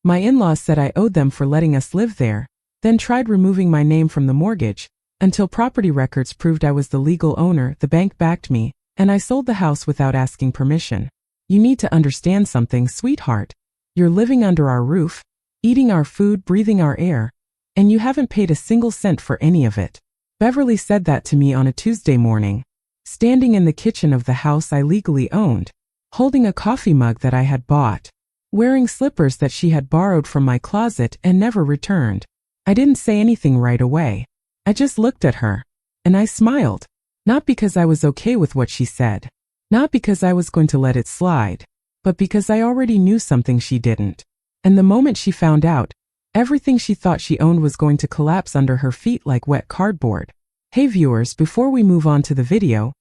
My in-laws said I owed them for letting us live there, then tried removing my name from the mortgage, until property records proved I was the legal owner. The bank backed me, and I sold the house without asking permission. You need to understand something, sweetheart. You're living under our roof, eating our food, breathing our air, and you haven't paid a single cent for any of it. Beverly said that to me on a Tuesday morning, standing in the kitchen of the house I legally owned, holding a coffee mug that I had bought, wearing slippers that she had borrowed from my closet and never returned. I didn't say anything right away. I just looked at her, and I smiled, not because I was okay with what she said, not because I was going to let it slide, but because I already knew something she didn't. And the moment she found out, everything she thought she owned was going to collapse under her feet like wet cardboard. Hey viewers, before we move on to the video,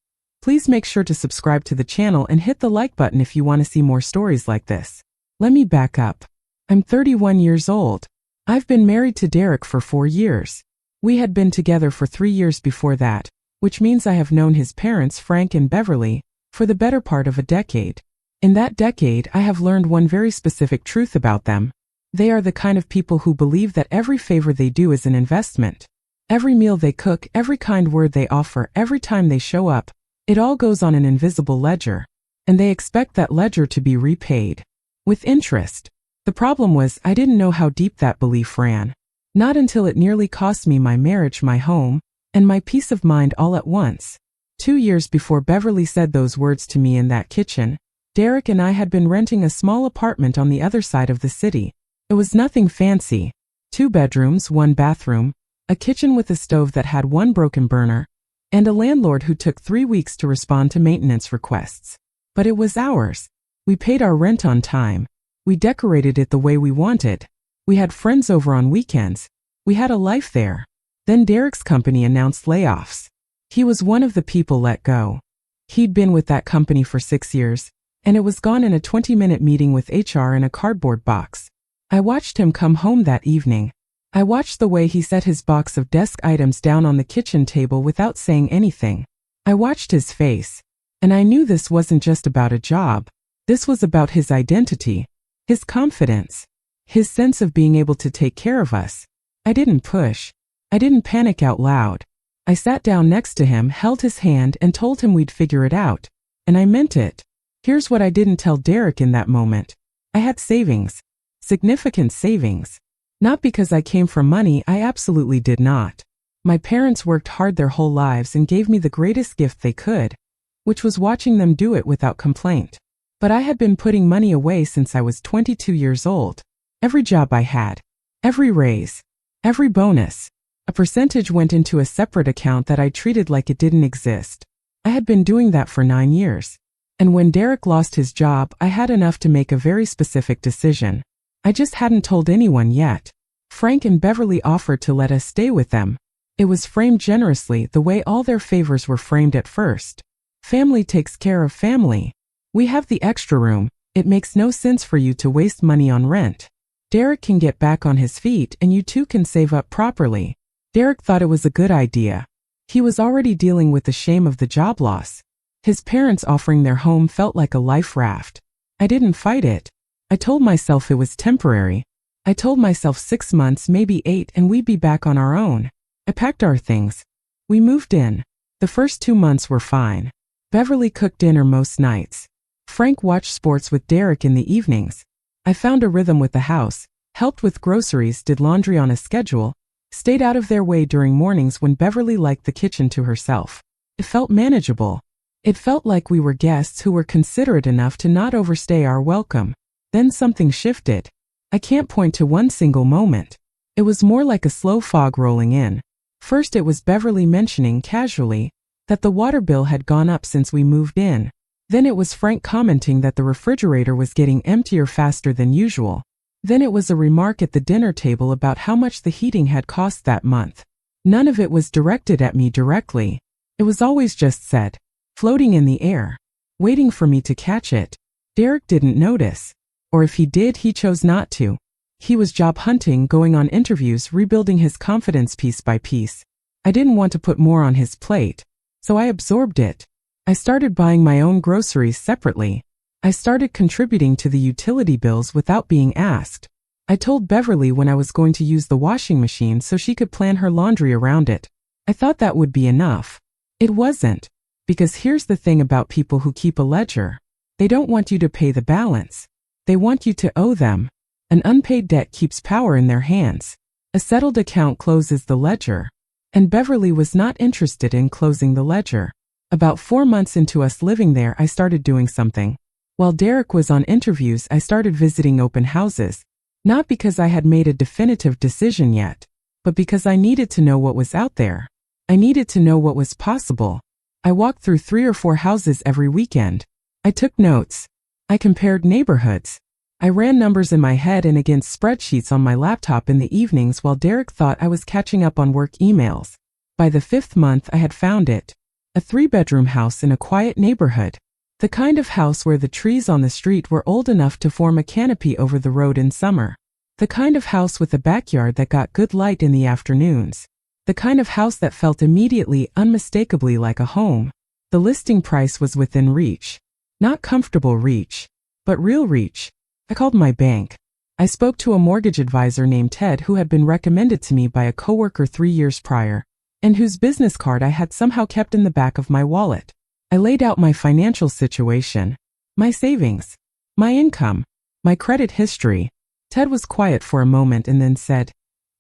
please make sure to subscribe to the channel and hit the like button if you want to see more stories like this. Let me back up. I'm 31 years old. I've been married to Derek for 4 years. We had been together for 3 years before that, which means I have known his parents, Frank and Beverly, for the better part of a decade. In that decade, I have learned one very specific truth about them. They are the kind of people who believe that every favor they do is an investment. Every meal they cook, every kind word they offer, every time they show up, it all goes on an invisible ledger. And they expect that ledger to be repaid with interest. The problem was, I didn't know how deep that belief ran. Not until it nearly cost me my marriage, my home, and my peace of mind all at once. 2 years before Beverly said those words to me in that kitchen, Derek and I had been renting a small apartment on the other side of the city. It was nothing fancy. 2 bedrooms, 1 bathroom, a kitchen with a stove that had 1 broken burner, and a landlord who took 3 weeks to respond to maintenance requests. But it was ours. We paid our rent on time. We decorated it the way we wanted. We had friends over on weekends. We had a life there. Then Derek's company announced layoffs. He was one of the people let go. He'd been with that company for 6 years, and it was gone in a 20-minute meeting with HR in a cardboard box. I watched him come home that evening. I watched the way he set his box of desk items down on the kitchen table without saying anything. I watched his face, and I knew this wasn't just about a job. This was about his identity, his confidence, his sense of being able to take care of us. I didn't push. I didn't panic out loud. I sat down next to him, held his hand, and told him we'd figure it out. And I meant it. Here's what I didn't tell Derek in that moment. I had savings. Significant savings. Not because I came from money, I absolutely did not. My parents worked hard their whole lives and gave me the greatest gift they could, which was watching them do it without complaint. But I had been putting money away since I was 22 years old. Every job I had, every raise, every bonus, a percentage went into a separate account that I treated like it didn't exist. I had been doing that for 9 years. And when Derek lost his job, I had enough to make a very specific decision. I just hadn't told anyone yet. Frank and Beverly offered to let us stay with them. It was framed generously, the way all their favors were framed at first. Family takes care of family. We have the extra room. It makes no sense for you to waste money on rent. Derek can get back on his feet and you two can save up properly. Derek thought it was a good idea. He was already dealing with the shame of the job loss. His parents offering their home felt like a life raft. I didn't fight it. I told myself it was temporary. I told myself 6 months, maybe 8, and we'd be back on our own. I packed our things. We moved in. The first 2 months were fine. Beverly cooked dinner most nights. Frank watched sports with Derek in the evenings. I found a rhythm with the house, helped with groceries, did laundry on a schedule, stayed out of their way during mornings when Beverly liked the kitchen to herself. It felt manageable. It felt like we were guests who were considerate enough to not overstay our welcome. Then something shifted. I can't point to one single moment. It was more like a slow fog rolling in. First it was Beverly mentioning casually that the water bill had gone up since we moved in. Then it was Frank commenting that the refrigerator was getting emptier faster than usual. Then it was a remark at the dinner table about how much the heating had cost that month. None of it was directed at me directly. It was always just said, floating in the air, waiting for me to catch it. Derek didn't notice. Or if he did, he chose not to. He was job hunting, going on interviews, rebuilding his confidence piece by piece. I didn't want to put more on his plate, so I absorbed it. I started buying my own groceries separately. I started contributing to the utility bills without being asked. I told Beverly when I was going to use the washing machine so she could plan her laundry around it. I thought that would be enough. It wasn't. Because here's the thing about people who keep a ledger. They don't want you to pay the balance. They want you to owe them. An unpaid debt keeps power in their hands. A settled account closes the ledger. And Beverly was not interested in closing the ledger. About 4 months into us living there, I started doing something. While Derek was on interviews, I started visiting open houses. Not because I had made a definitive decision yet, but because I needed to know what was out there. I needed to know what was possible. I walked through 3 or 4 houses every weekend. I took notes. I compared neighborhoods. I ran numbers in my head and against spreadsheets on my laptop in the evenings while Derek thought I was catching up on work emails. By the 5th month, I had found it. A 3-bedroom house in a quiet neighborhood. The kind of house where the trees on the street were old enough to form a canopy over the road in summer. The kind of house with a backyard that got good light in the afternoons. The kind of house that felt immediately, unmistakably like a home. The listing price was within reach. Not comfortable reach, but real reach. I called my bank. I spoke to a mortgage advisor named Ted who had been recommended to me by a coworker 3 years prior, and whose business card I had somehow kept in the back of my wallet. I laid out my financial situation, my savings, my income, my credit history. Ted was quiet for a moment and then said,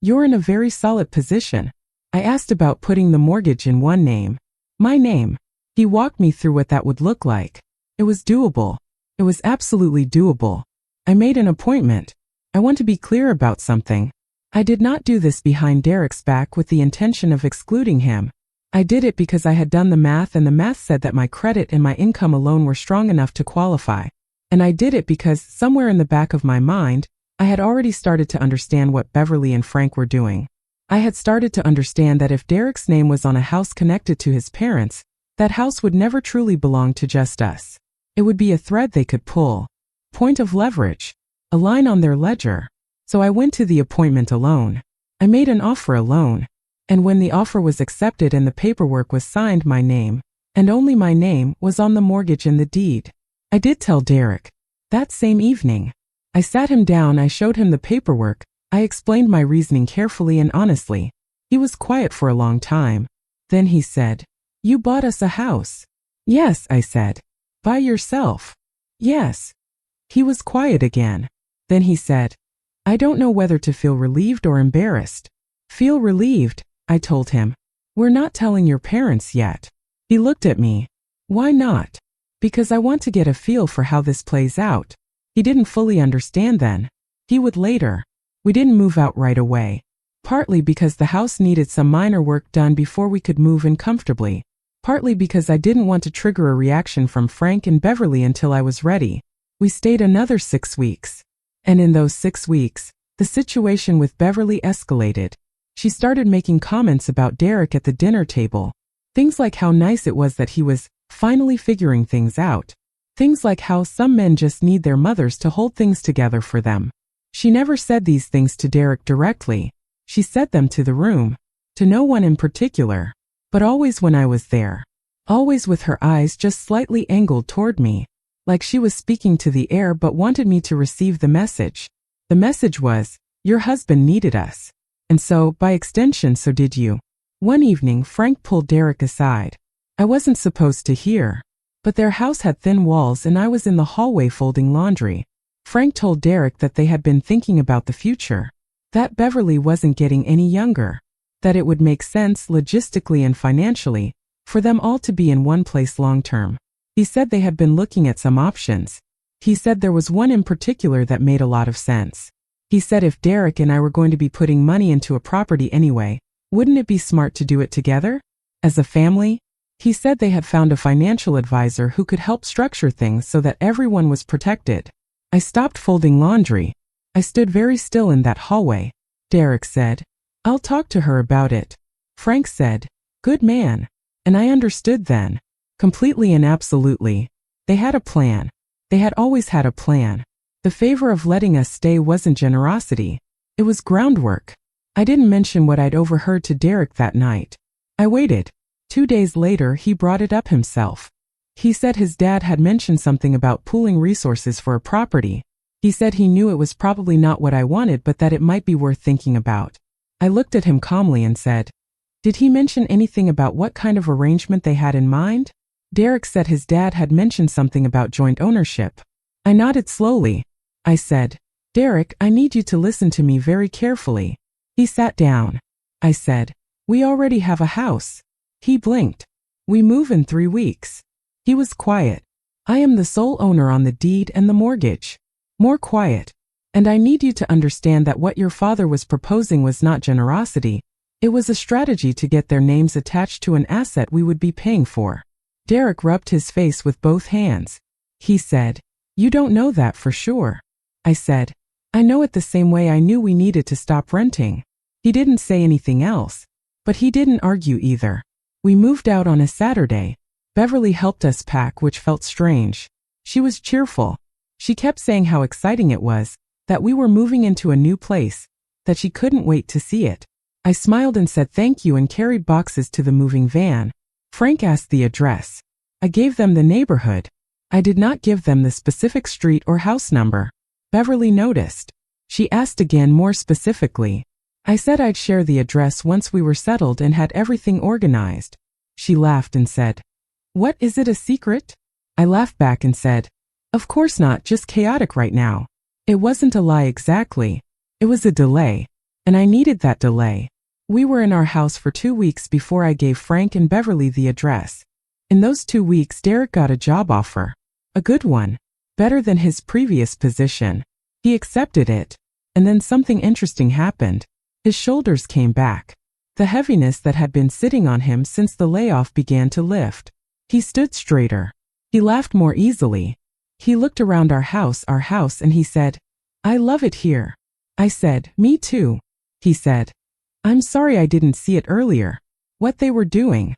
"You're in a very solid position." I asked about putting the mortgage in one name, my name. He walked me through what that would look like. It was doable. It was absolutely doable. I made an appointment. I want to be clear about something. I did not do this behind Derek's back with the intention of excluding him. I did it because I had done the math and the math said that my credit and my income alone were strong enough to qualify. And I did it because somewhere in the back of my mind, I had already started to understand what Beverly and Frank were doing. I had started to understand that if Derek's name was on a house connected to his parents, that house would never truly belong to just us. It would be a thread they could pull. Point of leverage. A line on their ledger. So I went to the appointment alone. I made an offer alone. And when the offer was accepted and the paperwork was signed, my name, and only my name, was on the mortgage and the deed. I did tell Derek. That same evening. I sat him down, I showed him the paperwork, I explained my reasoning carefully and honestly. He was quiet for a long time. Then he said, "You bought us a house." "Yes," I said. "By yourself?" "Yes." He was quiet again. Then he said, "I don't know whether to feel relieved or embarrassed." "Feel relieved," I told him. "We're not telling your parents yet." He looked at me. "Why not?" "Because I want to get a feel for how this plays out." He didn't fully understand then. He would later. We didn't move out right away. Partly because the house needed some minor work done before we could move in comfortably. Partly because I didn't want to trigger a reaction from Frank and Beverly until I was ready. We stayed another 6 weeks. And in those 6 weeks, the situation with Beverly escalated. She started making comments about Derek at the dinner table. Things like how nice it was that he was finally figuring things out. Things like how some men just need their mothers to hold things together for them. She never said these things to Derek directly. She said them to the room. To no one in particular. But always when I was there. Always with her eyes just slightly angled toward me. Like she was speaking to the air but wanted me to receive the message. The message was, "Your husband needed us. And so, by extension, so did you." One evening, Frank pulled Derek aside. I wasn't supposed to hear. But their house had thin walls and I was in the hallway folding laundry. Frank told Derek that they had been thinking about the future. That Beverly wasn't getting any younger. That it would make sense logistically and financially for them all to be in one place long term. He said they had been looking at some options. He said there was one in particular that made a lot of sense. He said if Derek and I were going to be putting money into a property anyway, wouldn't it be smart to do it together? As a family? He said they had found a financial advisor who could help structure things so that everyone was protected. I stopped folding laundry. I stood very still in that hallway. Derek said, "I'll talk to her about it." Frank said, "Good man." And I understood then. Completely and absolutely. They had a plan. They had always had a plan. The favor of letting us stay wasn't generosity. It was groundwork. I didn't mention what I'd overheard to Derek that night. I waited. 2 days later, he brought it up himself. He said his dad had mentioned something about pooling resources for a property. He said he knew it was probably not what I wanted, but that it might be worth thinking about. I looked at him calmly and said, "Did he mention anything about what kind of arrangement they had in mind?" Derek said his dad had mentioned something about joint ownership. I nodded slowly. I said, "Derek, I need you to listen to me very carefully." He sat down. I said, "We already have a house." He blinked. "We move in 3 weeks." He was quiet. "I am the sole owner on the deed and the mortgage." More quiet. "And I need you to understand that what your father was proposing was not generosity. It was a strategy to get their names attached to an asset we would be paying for." Derek rubbed his face with both hands. He said, "You don't know that for sure." I said, "I know it the same way I knew we needed to stop renting." He didn't say anything else, but he didn't argue either. We moved out on a Saturday. Beverly helped us pack, which felt strange. She was cheerful. She kept saying how exciting it was, that we were moving into a new place, that she couldn't wait to see it. I smiled and said thank you and carried boxes to the moving van. Frank asked the address. I gave them the neighborhood. I did not give them the specific street or house number. Beverly noticed. She asked again more specifically. I said I'd share the address once we were settled and had everything organized. She laughed and said, "What, is it a secret?" I laughed back and said, "Of course not, just chaotic right now." It wasn't a lie exactly. It was a delay. And I needed that delay. We were in our house for 2 weeks before I gave Frank and Beverly the address. In those 2 weeks, Derek got a job offer. A good one. Better than his previous position. He accepted it. And then something interesting happened. His shoulders came back. The heaviness that had been sitting on him since the layoff began to lift. He stood straighter. He laughed more easily. He looked around our house, and he said, "I love it here." I said, "Me too." He said, "I'm sorry I didn't see it earlier. What they were doing."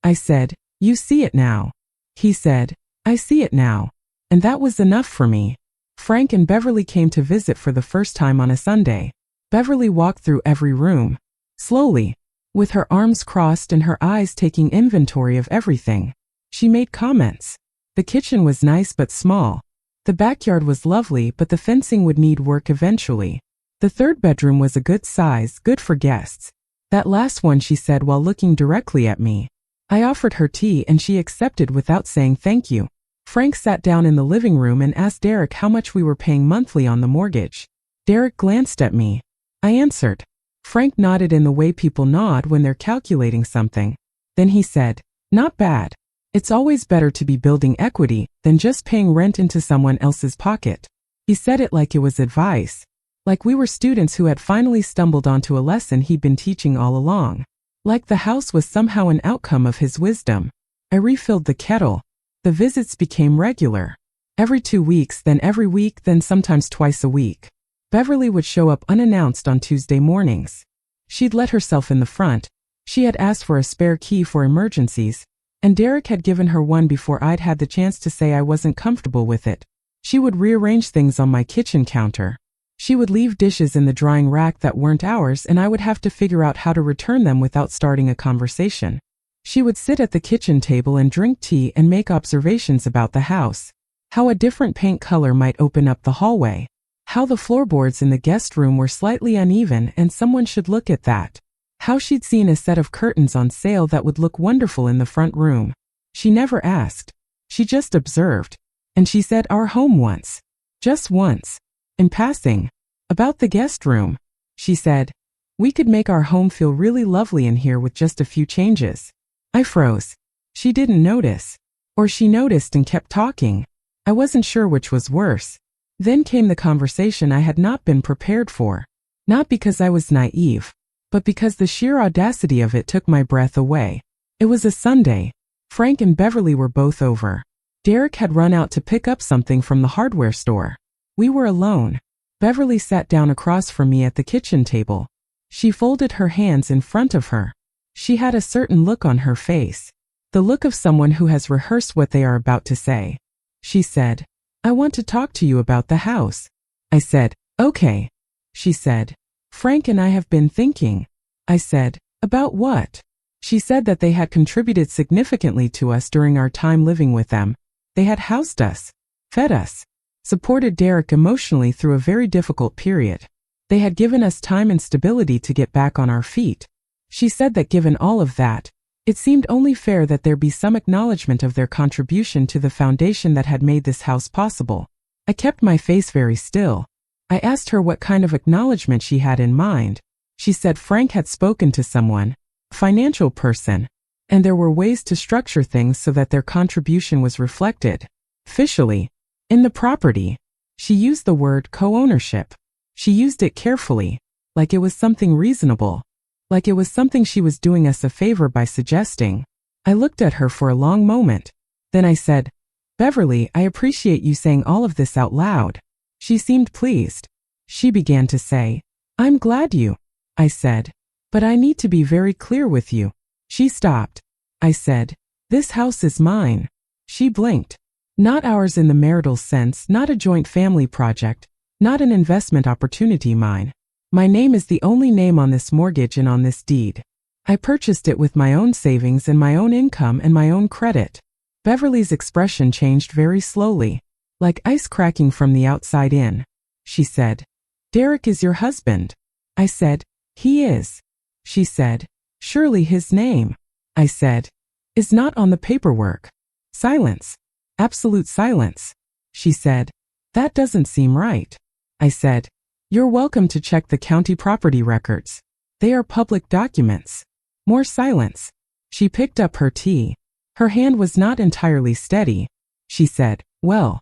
I said, "You see it now." He said, "I see it now." And that was enough for me. Frank and Beverly came to visit for the first time on a Sunday. Beverly walked through every room, slowly, with her arms crossed and her eyes taking inventory of everything. She made comments. The kitchen was nice but small. The backyard was lovely, but the fencing would need work eventually. The third bedroom was a good size, good for guests. That last one, she said while looking directly at me. I offered her tea and she accepted without saying thank you. Frank sat down in the living room and asked Derek how much we were paying monthly on the mortgage. Derek glanced at me. I answered. Frank nodded in the way people nod when they're calculating something. Then he said, "Not bad. It's always better to be building equity than just paying rent into someone else's pocket." He said it like it was advice, like we were students who had finally stumbled onto a lesson he'd been teaching all along, like the house was somehow an outcome of his wisdom. I refilled the kettle. The visits became regular. Every 2 weeks, then every week, then sometimes twice a week. Beverly would show up unannounced on Tuesday mornings. She'd let herself in the front. She had asked for a spare key for emergencies, and Derek had given her one before I'd had the chance to say I wasn't comfortable with it. She would rearrange things on my kitchen counter. She would leave dishes in the drying rack that weren't ours, and I would have to figure out how to return them without starting a conversation. She would sit at the kitchen table and drink tea and make observations about the house. How a different paint color might open up the hallway. How the floorboards in the guest room were slightly uneven and someone should look at that. How she'd seen a set of curtains on sale that would look wonderful in the front room. She never asked. She just observed. And she said our home once. Just once. In passing. About the guest room. She said, "We could make our home feel really lovely in here with just a few changes." I froze. She didn't notice. Or she noticed and kept talking. I wasn't sure which was worse. Then came the conversation I had not been prepared for. Not because I was naive, but because the sheer audacity of it took my breath away. It was a Sunday. Frank and Beverly were both over. Derek had run out to pick up something from the hardware store. We were alone. Beverly sat down across from me at the kitchen table. She folded her hands in front of her. She had a certain look on her face. The look of someone who has rehearsed what they are about to say. She said, "I want to talk to you about the house." I said, "Okay." She said, "Frank and I have been thinking." I said, "About what?" She said that they had contributed significantly to us during our time living with them. They had housed us, fed us, supported Derek emotionally through a very difficult period. They had given us time and stability to get back on our feet. She said that given all of that, it seemed only fair that there be some acknowledgement of their contribution to the foundation that had made this house possible. I kept my face very still. I asked her what kind of acknowledgement she had in mind. She said Frank had spoken to someone, a financial person, and there were ways to structure things so that their contribution was reflected, officially, in the property. She used the word co-ownership. She used it carefully, like it was something reasonable, like it was something she was doing us a favor by suggesting. I looked at her for a long moment. Then I said, "Beverly, I appreciate you saying all of this out loud." She seemed pleased. She began to say, "I'm glad you," I said, "but I need to be very clear with you." She stopped. I said, "This house is mine." She blinked. "Not ours in the marital sense, not a joint family project, not an investment opportunity, mine. My name is the only name on this mortgage and on this deed. I purchased it with my own savings and my own income and my own credit." Beverly's expression changed very slowly, like ice cracking from the outside in. She said, "Derek is your husband." I said, "He is." She said, "Surely his name," I said, "is not on the paperwork." Silence. Absolute silence. She said, "That doesn't seem right." I said, "You're welcome to check the county property records. They are public documents." More silence. She picked up her tea. Her hand was not entirely steady. She said, "Well,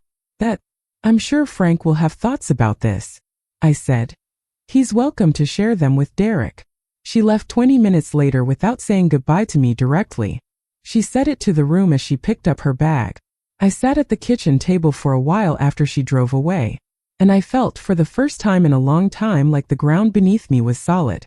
I'm sure Frank will have thoughts about this." I said, "He's welcome to share them with Derek." She left 20 minutes later without saying goodbye to me directly. She said it to the room as she picked up her bag. I sat at the kitchen table for a while after she drove away, and I felt for the first time in a long time like the ground beneath me was solid.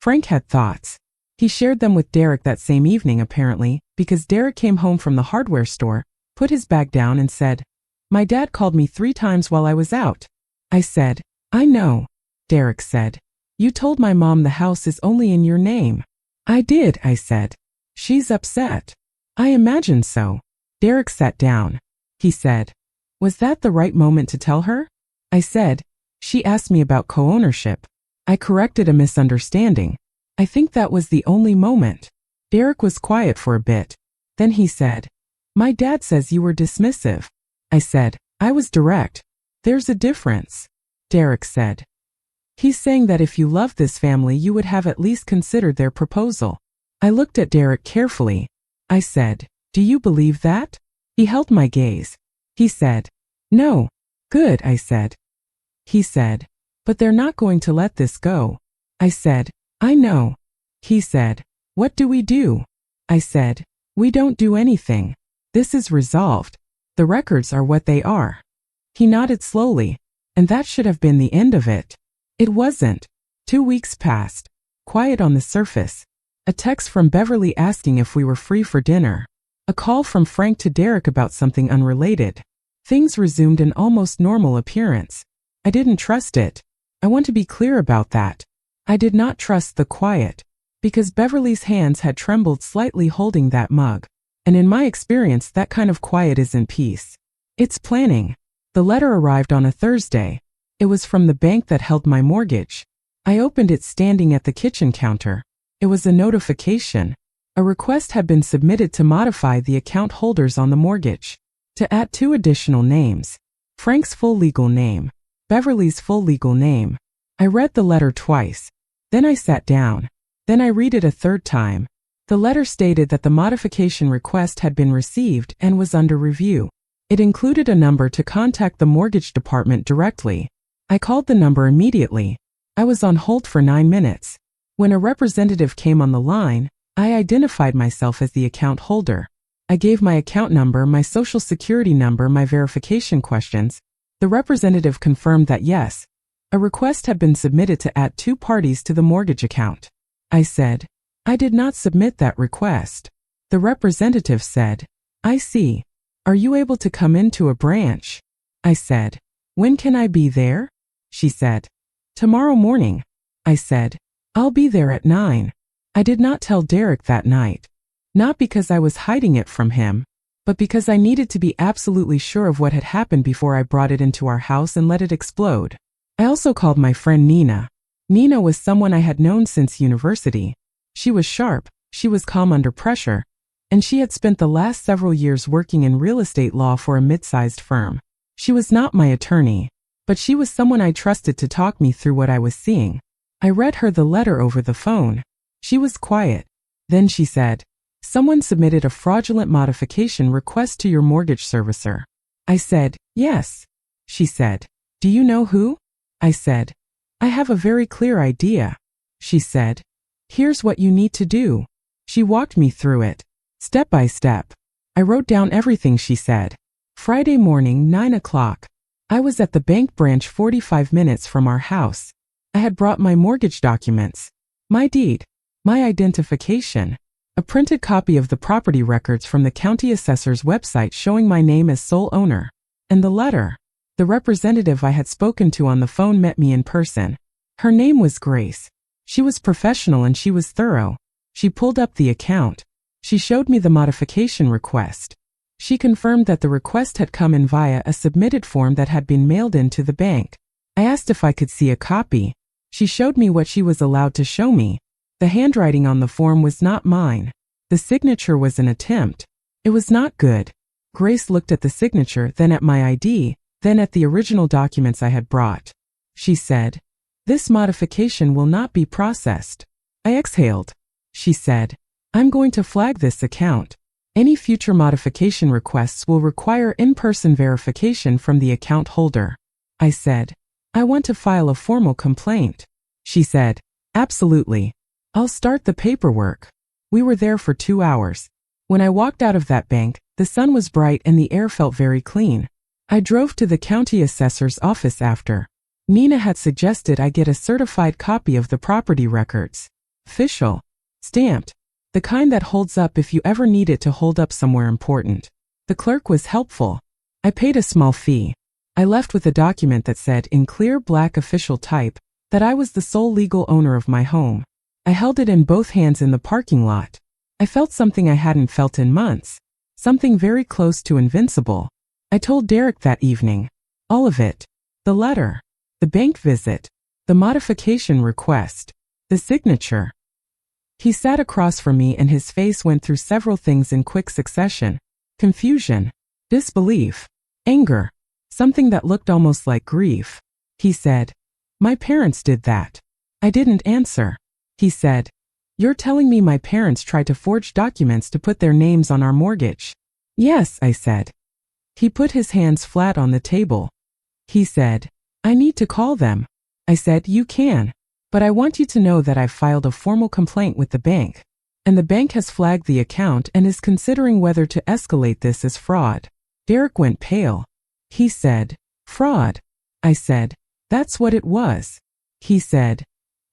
Frank had thoughts. He shared them with Derek that same evening, apparently, because Derek came home from the hardware store, put his bag down and said, "My dad called me 3 times while I was out." I said, "I know." Derek said, "You told my mom the house is only in your name." "I did," I said. "She's upset." "I imagine so." Derek sat down. He said, "Was that the right moment to tell her?" I said, "She asked me about co-ownership." I corrected a misunderstanding. "I think that was the only moment." Derek was quiet for a bit. Then he said, "My dad says you were dismissive." I said, "I was direct." "There's a difference." Derek said, "He's saying that if you loved this family you would have at least considered their proposal." I looked at Derek carefully. I said, "Do you believe that?" He held my gaze. He said, "No." "Good," I said. He said, "But they're not going to let this go." I said, "I know." He said, "What do we do?" I said, "We don't do anything. This is resolved. The records are what they are." He nodded slowly, and that should have been the end of it. It wasn't. 2 weeks passed. Quiet on the surface. A text from Beverly asking if we were free for dinner. A call from Frank to Derek about something unrelated. Things resumed an almost normal appearance. I didn't trust it. I want to be clear about that. I did not trust the quiet, because Beverly's hands had trembled slightly holding that mug. And in my experience, that kind of quiet isn't peace. It's planning. The letter arrived on a Thursday. It was from the bank that held my mortgage. I opened it standing at the kitchen counter. It was a notification. A request had been submitted to modify the account holders on the mortgage, to add 2 additional names. Frank's full legal name, Beverly's full legal name. I read the letter twice. Then I sat down. Then I read it a 3rd time. The letter stated that the modification request had been received and was under review. It included a number to contact the mortgage department directly. I called the number immediately. I was on hold for 9 minutes. When a representative came on the line, I identified myself as the account holder. I gave my account number, my social security number, my verification questions. The representative confirmed that yes, a request had been submitted to add 2 parties to the mortgage account. I said, "I did not submit that request." The representative said, "I see. Are you able to come into a branch?" I said, "When can I be there?" She said, "Tomorrow morning." I said, "I'll be there at 9. I did not tell Derek that night. Not because I was hiding it from him, but because I needed to be absolutely sure of what had happened before I brought it into our house and let it explode. I also called my friend Nina. Nina was someone I had known since university. She was sharp, she was calm under pressure, and she had spent the last several years working in real estate law for a mid-sized firm. She was not my attorney, but she was someone I trusted to talk me through what I was seeing. I read her the letter over the phone. She was quiet. Then she said, "Someone submitted a fraudulent modification request to your mortgage servicer." I said, "Yes." She said, "Do you know who?" I said, "I have a very clear idea." She said, "Here's what you need to do." She walked me through it, step by step. I wrote down everything she said. Friday morning, 9 o'clock. I was at the bank branch 45 minutes from our house. I had brought my mortgage documents, my deed, my identification, a printed copy of the property records from the county assessor's website showing my name as sole owner, and the letter. The representative I had spoken to on the phone met me in person. Her name was Grace. She was professional and she was thorough. She pulled up the account. She showed me the modification request. She confirmed that the request had come in via a submitted form that had been mailed in to the bank. I asked if I could see a copy. She showed me what she was allowed to show me. The handwriting on the form was not mine. The signature was an attempt. It was not good. Grace looked at the signature, then at my ID, then at the original documents I had brought. She said, "This modification will not be processed." I exhaled. She said, "I'm going to flag this account. Any future modification requests will require in-person verification from the account holder." I said, "I want to file a formal complaint." She said, "Absolutely. I'll start the paperwork." We were there for 2 hours. When I walked out of that bank, the sun was bright and the air felt very clean. I drove to the county assessor's office after. Nina had suggested I get a certified copy of the property records. Official. Stamped. The kind that holds up if you ever need it to hold up somewhere important. The clerk was helpful. I paid a small fee. I left with a document that said in clear black official type that I was the sole legal owner of my home. I held it in both hands in the parking lot. I felt something I hadn't felt in months. Something very close to invincible. I told Derek that evening. All of it. The letter. The bank visit. The modification request. The signature. He sat across from me and his face went through several things in quick succession. Confusion. Disbelief. Anger. Something that looked almost like grief. He said, "My parents did that." I didn't answer. He said, "You're telling me my parents tried to forge documents to put their names on our mortgage?" "Yes," I said. He put his hands flat on the table. He said, "I need to call them." I said, "You can. But I want you to know that I've filed a formal complaint with the bank. And the bank has flagged the account and is considering whether to escalate this as fraud." Derek went pale. He said, "Fraud?" I said, "That's what it was." He said,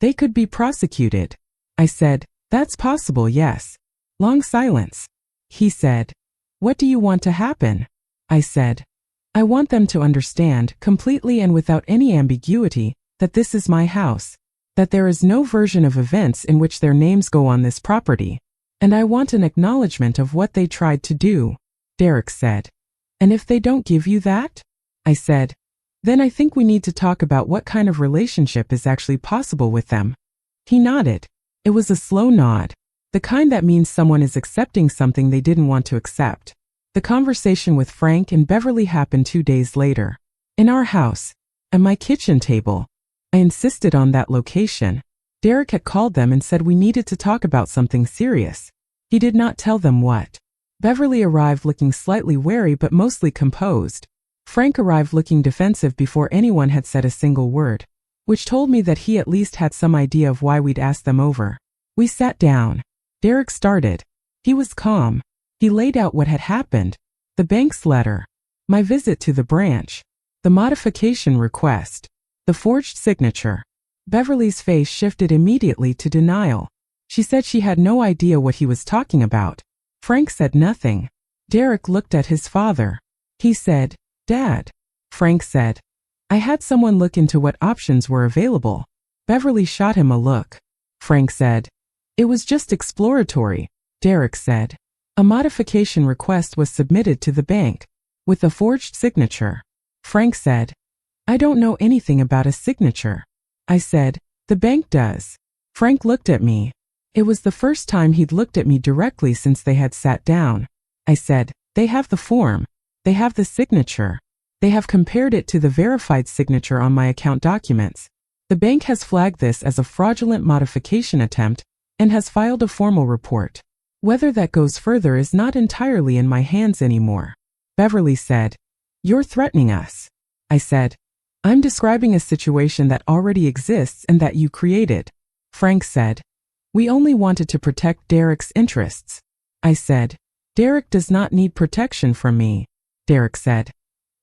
"They could be prosecuted." I said, "That's possible, yes." Long silence. He said, "What do you want to happen?" I said, "I want them to understand, completely and without any ambiguity, that this is my house, that there is no version of events in which their names go on this property, and I want an acknowledgement of what they tried to do." Derek said, "And if they don't give you that?" I said, "Then I think we need to talk about what kind of relationship is actually possible with them." He nodded. It was a slow nod, the kind that means someone is accepting something they didn't want to accept. The conversation with Frank and Beverly happened 2 days later. In our house, at my kitchen table. I insisted on that location. Derek had called them and said we needed to talk about something serious. He did not tell them what. Beverly arrived looking slightly wary but mostly composed. Frank arrived looking defensive before anyone had said a single word, which told me that he at least had some idea of why we'd asked them over. We sat down. Derek started. He was calm. He laid out what had happened. The bank's letter. My visit to the branch. The modification request. The forged signature. Beverly's face shifted immediately to denial. She said she had no idea what he was talking about. Frank said nothing. Derek looked at his father. He said, "Dad." Frank said, "I had someone look into what options were available." Beverly shot him a look. Frank said, "It was just exploratory." Derek said, A modification request was submitted to the bank with a forged signature. Frank said, "I don't know anything about a signature." I said, "The bank does." Frank looked at me. It was the first time he'd looked at me directly since they had sat down. I said, "They have the form. They have the signature. They have compared it to the verified signature on my account documents. The bank has flagged this as a fraudulent modification attempt and has filed a formal report. Whether that goes further is not entirely in my hands anymore." Beverly said, "You're threatening us." I said, "I'm describing a situation that already exists and that you created." Frank said, "We only wanted to protect Derek's interests." I said, "Derek does not need protection from me." Derek said,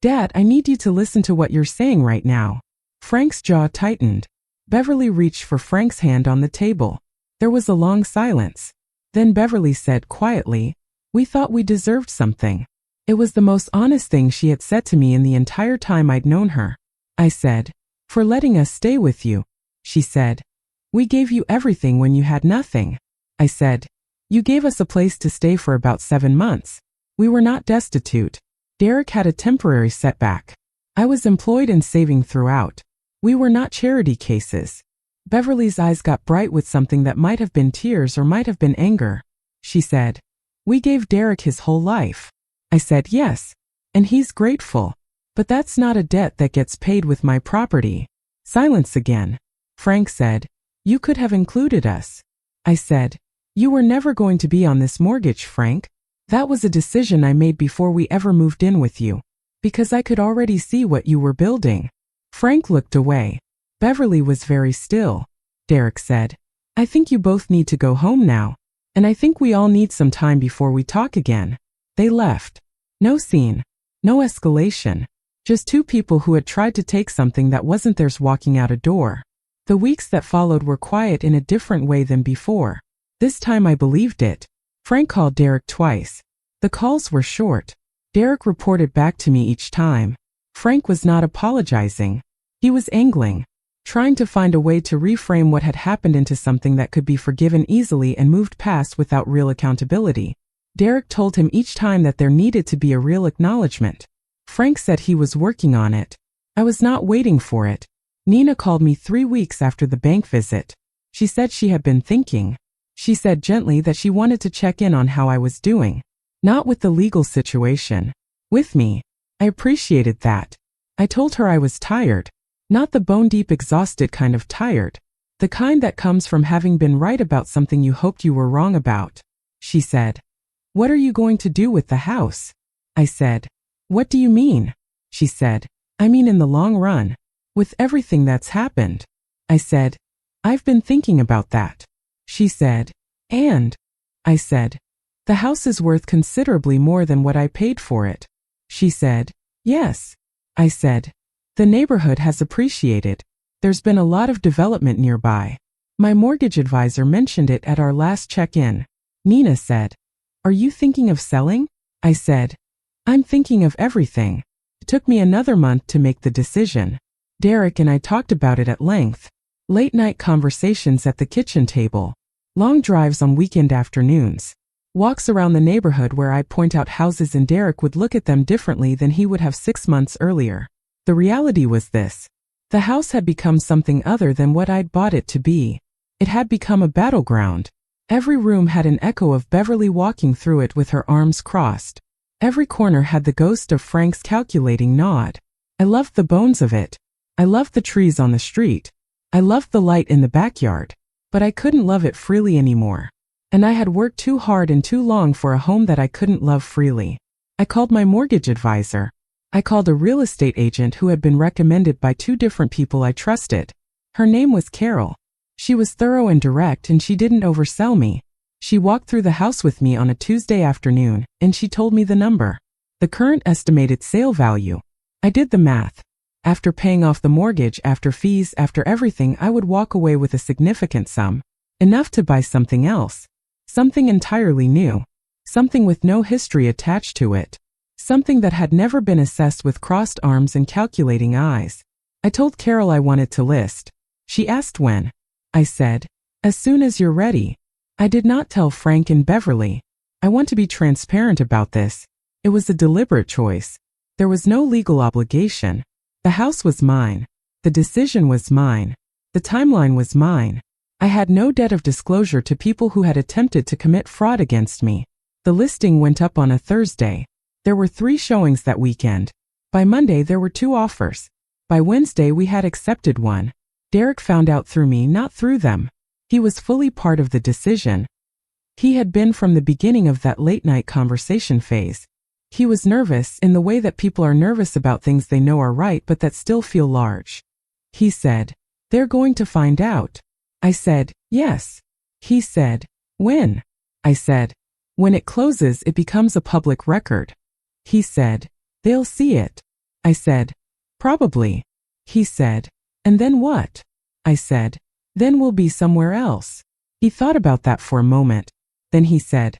"Dad, I need you to listen to what you're saying right now." Frank's jaw tightened. Beverly reached for Frank's hand on the table. There was a long silence. Then Beverly said quietly, "We thought we deserved something." It was the most honest thing she had said to me in the entire time I'd known her. I said, "For letting us stay with you." She said, "We gave you everything when you had nothing." I said, "You gave us a place to stay for about 7 months. We were not destitute. Derek had a temporary setback. I was employed and saving throughout. We were not charity cases." Beverly's eyes got bright with something that might have been tears or might have been anger. She said, "We gave Derek his whole life." I said, "Yes, and he's grateful. But that's not a debt that gets paid with my property." Silence again. Frank said, "You could have included us." I said, "You were never going to be on this mortgage, Frank. That was a decision I made before we ever moved in with you, because I could already see what you were building." Frank looked away. Beverly was very still. Derek said, "I think you both need to go home now, and I think we all need some time before we talk again." They left. No scene. No escalation. Just two people who had tried to take something that wasn't theirs walking out a door. The weeks that followed were quiet in a different way than before. This time I believed it. Frank called Derek twice. The calls were short. Derek reported back to me each time. Frank was not apologizing. He was angling, trying to find a way to reframe what had happened into something that could be forgiven easily and moved past without real accountability. Derek told him each time that there needed to be a real acknowledgement. Frank said he was working on it. I was not waiting for it. Nina called me 3 weeks after the bank visit. She said she had been thinking. She said gently that she wanted to check in on how I was doing. Not with the legal situation. With me. I appreciated that. I told her I was tired. Not the bone-deep exhausted kind of tired. The kind that comes from having been right about something you hoped you were wrong about. She said, "What are you going to do with the house?" I said, "What do you mean?" She said, "I mean in the long run. With everything that's happened." I said, "I've been thinking about that." She said, "And?" I said, "The house is worth considerably more than what I paid for it." She said, "Yes." I said, "The neighborhood has appreciated. There's been a lot of development nearby. My mortgage advisor mentioned it at our last check-in." Nina said, "Are you thinking of selling?" I said, "I'm thinking of everything." It took me another month to make the decision. Derek and I talked about it at length. Late-night conversations at the kitchen table. Long drives on weekend afternoons. Walks around the neighborhood where I'd point out houses and Derek would look at them differently than he would have 6 months earlier. The reality was this. The house had become something other than what I'd bought it to be. It had become a battleground. Every room had an echo of Beverly walking through it with her arms crossed. Every corner had the ghost of Frank's calculating nod. I loved the bones of it. I loved the trees on the street. I loved the light in the backyard. But I couldn't love it freely anymore. And I had worked too hard and too long for a home that I couldn't love freely. I called my mortgage advisor. I called a real estate agent who had been recommended by 2 different people I trusted. Her name was Carol. She was thorough and direct, and she didn't oversell me. She walked through the house with me on a Tuesday afternoon, and she told me the number. The current estimated sale value. I did the math. After paying off the mortgage, after fees, after everything, I would walk away with a significant sum. Enough to buy something else. Something entirely new. Something with no history attached to it. Something that had never been assessed with crossed arms and calculating eyes. I told Carol I wanted to list. She asked when. I said, "As soon as you're ready." I did not tell Frank and Beverly. I want to be transparent about this. It was a deliberate choice. There was no legal obligation. The house was mine. The decision was mine. The timeline was mine. I had no debt of disclosure to people who had attempted to commit fraud against me. The listing went up on a Thursday. There were 3 showings that weekend. By Monday, there were 2 offers. By Wednesday, we had accepted one. Derek found out through me, not through them. He was fully part of the decision. He had been from the beginning of that late-night conversation phase. He was nervous in the way that people are nervous about things they know are right but that still feel large. He said, "They're going to find out." I said, "Yes." He said, "When?" I said, "When it closes, it becomes a public record." He said, "They'll see it." I said, "Probably." He said, "And then what?" I said, "Then we'll be somewhere else." He thought about that for a moment. Then he said,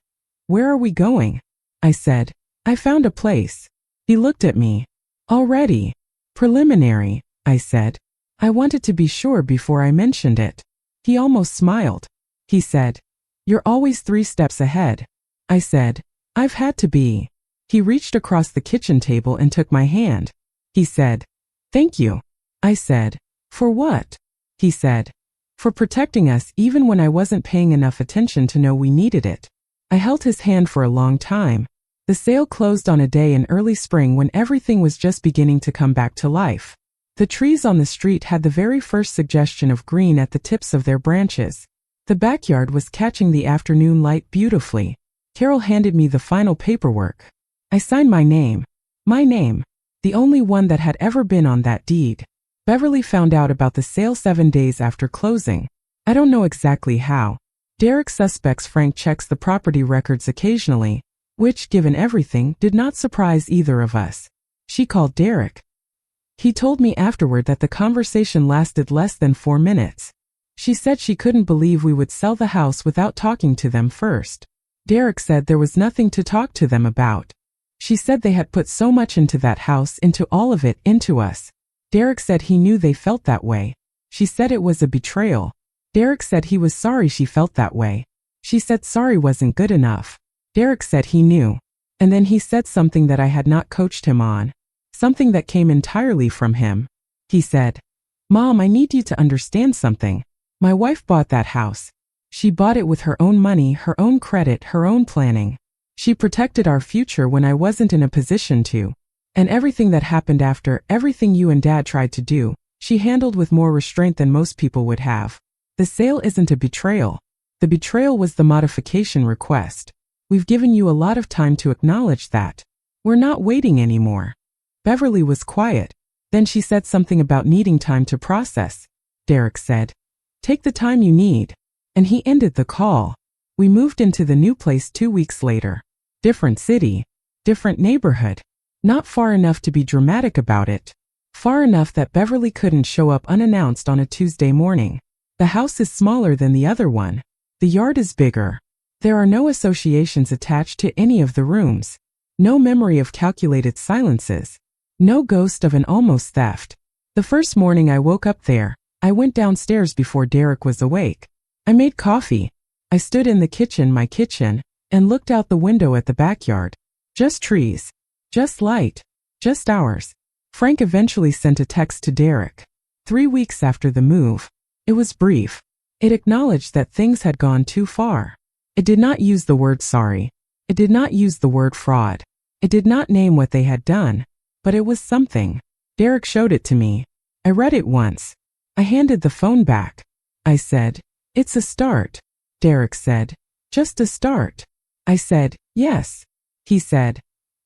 "Where are we going?" I said, "I found a place." He looked at me. "Already? Preliminary," I said. I wanted to be sure before I mentioned it. He almost smiled. He said, "You're always 3 steps ahead." I said, "I've had to be." He reached across the kitchen table and took my hand. He said, "Thank you." I said, "For what?" He said, "For protecting us even when I wasn't paying enough attention to know we needed it." I held his hand for a long time. The sale closed on a day in early spring when everything was just beginning to come back to life. The trees on the street had the very first suggestion of green at the tips of their branches. The backyard was catching the afternoon light beautifully. Carol handed me the final paperwork. I signed my name, the only one that had ever been on that deed. Beverly found out about the sale 7 days after closing. I don't know exactly how. Derek suspects Frank checks the property records occasionally, which, given everything, did not surprise either of us. She called Derek. He told me afterward that the conversation lasted less than 4 minutes. She said she couldn't believe we would sell the house without talking to them first. Derek said there was nothing to talk to them about. She said they had put so much into that house, into all of it, into us. Derek said he knew they felt that way. She said it was a betrayal. Derek said he was sorry she felt that way. She said sorry wasn't good enough. Derek said he knew. And then he said something that I had not coached him on. Something that came entirely from him. He said, "Mom, I need you to understand something. My wife bought that house. She bought it with her own money, her own credit, her own planning. She protected our future when I wasn't in a position to. And everything that happened after, everything you and Dad tried to do, she handled with more restraint than most people would have. The sale isn't a betrayal. The betrayal was the modification request. We've given you a lot of time to acknowledge that. We're not waiting anymore." Beverly was quiet. Then she said something about needing time to process. Derek said, "Take the time you need." And he ended the call. We moved into the new place 2 weeks later. Different city, different neighborhood. Not far enough to be dramatic about it. Far enough that Beverly couldn't show up unannounced on a Tuesday morning. The house is smaller than the other one. The yard is bigger. There are no associations attached to any of the rooms. No memory of calculated silences. No ghost of an almost theft. The first morning I woke up there, I went downstairs before Derek was awake. I made coffee. I stood in the kitchen, my kitchen, and looked out the window at the backyard. Just trees. Just light. Just ours. Frank eventually sent a text to Derek. 3 weeks after the move. It was brief. It acknowledged that things had gone too far. It did not use the word sorry. It did not use the word fraud. It did not name what they had done. But it was something. Derek showed it to me. I read it once. I handed the phone back. I said, "It's a start." Derek said, "Just a start." I said, "Yes." He said,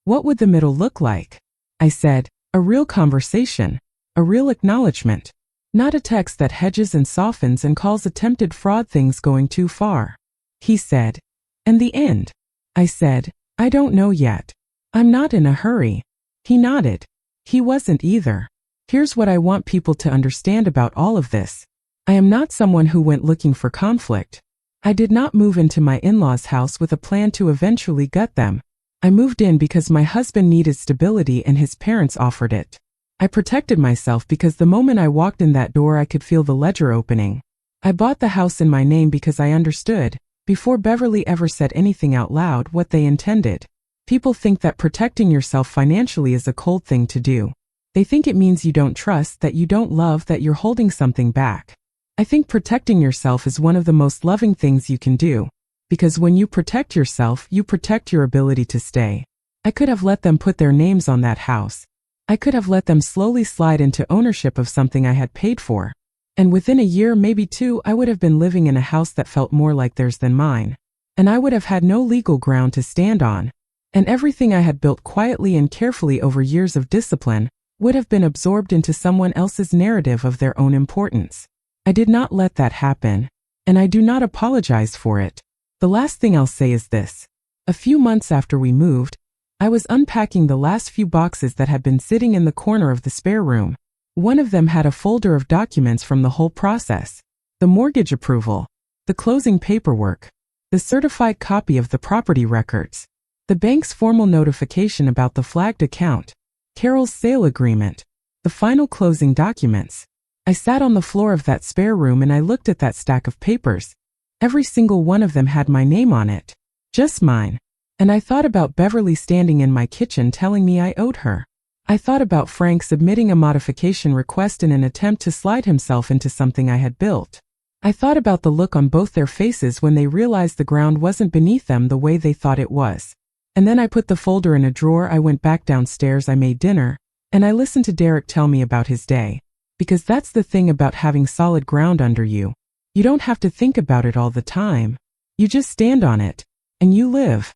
"What would the middle look like?" I said, "A real conversation. A real acknowledgement. Not a text that hedges and softens and calls attempted fraud things going too far." He said, "And the end?" I said, "I don't know yet. I'm not in a hurry." He nodded. He wasn't either. Here's what I want people to understand about all of this. I am not someone who went looking for conflict. I did not move into my in-laws' house with a plan to eventually gut them. I moved in because my husband needed stability and his parents offered it. I protected myself because the moment I walked in that door I could feel the ledger opening. I bought the house in my name because I understood. before Beverly ever said anything out loud what they intended. People think that protecting yourself financially is a cold thing to do. They think it means you don't trust, that you don't love, that you're holding something back. I think protecting yourself is one of the most loving things you can do, because when you protect yourself, you protect your ability to stay. I could have let them put their names on that house. I could have let them slowly slide into ownership of something I had paid for. And within a year, maybe two, I would have been living in a house that felt more like theirs than mine. And I would have had no legal ground to stand on. And everything I had built quietly and carefully over years of discipline would have been absorbed into someone else's narrative of their own importance. I did not let that happen, and I do not apologize for it. The last thing I'll say is this. A few months after we moved, I was unpacking the last few boxes that had been sitting in the corner of the spare room. One of them had a folder of documents from the whole process: the mortgage approval, the closing paperwork, the certified copy of the property records, the bank's formal notification about the flagged account, Carol's sale agreement, the final closing documents. I sat on the floor of that spare room and I looked at that stack of papers. Every single one of them had my name on it. Just mine. And I thought about Beverly standing in my kitchen telling me I owed her. I thought about Frank submitting a modification request in an attempt to slide himself into something I had built. I thought about the look on both their faces when they realized the ground wasn't beneath them the way they thought it was. And then I put the folder in a drawer. I went back downstairs, I made dinner, and I listened to Derek tell me about his day. Because that's the thing about having solid ground under you. You don't have to think about it all the time. You just stand on it, and you live.